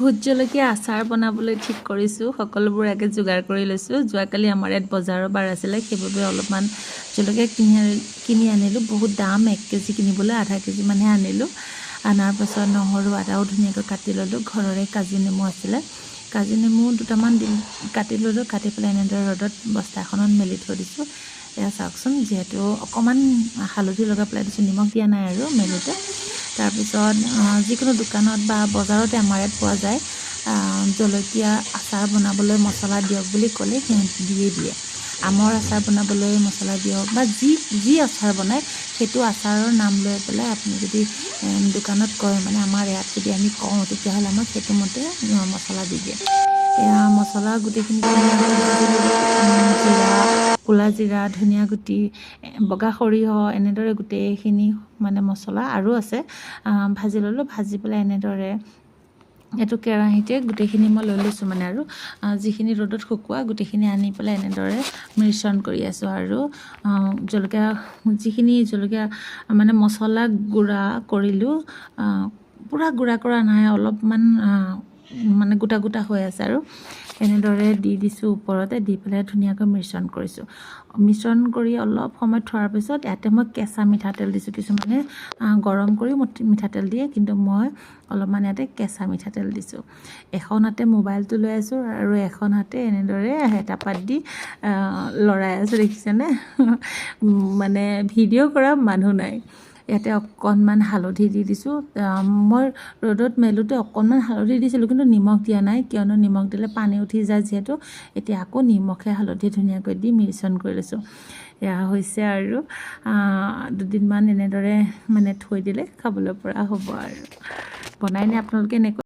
Vote জলকীয়া আচাৰ বনাবলৈ ঠিক কৰিছোঁ। সকলোবোৰ আগে যোগাৰ কৰি লৈছোঁ। যোৱাকালি আমাৰ ইয়াত বজাৰৰ বাৰ আছিলে, সেইবাবে অলপমান জলকীয়া কিনি আনিলোঁ। বহুত দাম, 1 কেজি কিনিবলৈ আধা কেজি মানহে আনিলোঁ। অনাৰ পাছত নহৰু আদাও ধুনীয়াকৈ কাটি ল'লোঁ। ঘৰৰে কাজি নেমু আছিলে, কাজি নেমু দুটামান কাটি ল'লোঁ। কাটি পেলাই এনেদৰে ৰ'দত বস্তা এখনত মেলি থৈ দিছোঁ। এয়া চাওকচোন, যিহেতু অকণমান হালধি লগাই পেলাই দিছোঁ, নিমখ দিয়া নাই আৰু মেলোতে। তাৰপিছত যিকোনো দোকানত বা বজাৰতে আমাৰ ইয়াত পোৱা যায় জলকীয়া আচাৰ বনাবলৈ মছলা দিয়ক বুলি ক'লে সিহঁতে দিয়ে। আমৰ আচাৰ বনাবলৈ মছলা দিয়ক বা যি আচাৰ বনায় সেইটো আচাৰৰ নাম লৈ পেলাই আপুনি যদি দোকানত কয়, মানে আমাৰ ইয়াত যদি আমি কওঁ, তেতিয়াহ'লে আমাক সেইটো মতে মছলা দি দিয়ে। এয়া মছলা গোটেইখিনি জিৰা, ক'লা জিৰা, ধনিয়া গুটি, বগা সৰিয়হ, এনেদৰে গোটেইখিনি মানে মছলা আৰু আছে ভাজি ল'লোঁ। ভাজি পেলাই এনেদৰে এইটো কেৰাহীতে গোটেইখিনি মই লৈ লৈছোঁ, মানে আৰু যিখিনি ৰ'দত শুকোৱা গোটেইখিনি আনি পেলাই এনেদৰে মিশ্ৰণ কৰি আছোঁ। আৰু যিখিনি জলকীয়া মানে মছলা গুড়া কৰিলোঁ, পূৰা গুড়া কৰা নাই, অলপমান মানে গোটা গোটা হৈ আছে আৰু এনেদৰে দি দিছোঁ ওপৰতে, দি পেলাই ধুনীয়াকৈ মিশ্ৰণ কৰিছোঁ। মিশ্ৰণ কৰি অলপ সময় থোৱাৰ পিছত ইয়াতে মই কেঁচা মিঠাতেল দিছোঁ। কিছুমানে গৰম কৰি মিঠাতেল দিয়ে, কিন্তু মই অলপমান ইয়াতে কেঁচা মিঠাতেল দিছোঁ। এখন হাতে মোবাইলটো লৈ আছোঁ আৰু এখন হাতে এনেদৰে হেতাপাত দি লৰাই আছোঁ, দেখিছেনে? মানে ভিডিঅ' কৰা মানুহ নাই। ইয়াতে অকণমান হালধি দি দিছোঁ। মই ৰ'দত মেলোঁতে অকণমান হালধি দিছিলোঁ, কিন্তু নিমখ দিয়া নাই, কিয়নো নিমখ দিলে পানী উঠি যায় যিহেতু। এতিয়া আকৌ নিমখে হালধি ধুনীয়াকৈ দি মিশ্ৰণ কৰি লৈছোঁ। এয়া হৈছে আৰু দুদিনমান এনেদৰে মানে থৈ দিলে খাবলৈ পৰা হ'ব আৰু। বনাইনে আপোনালোকে এনেকৈ?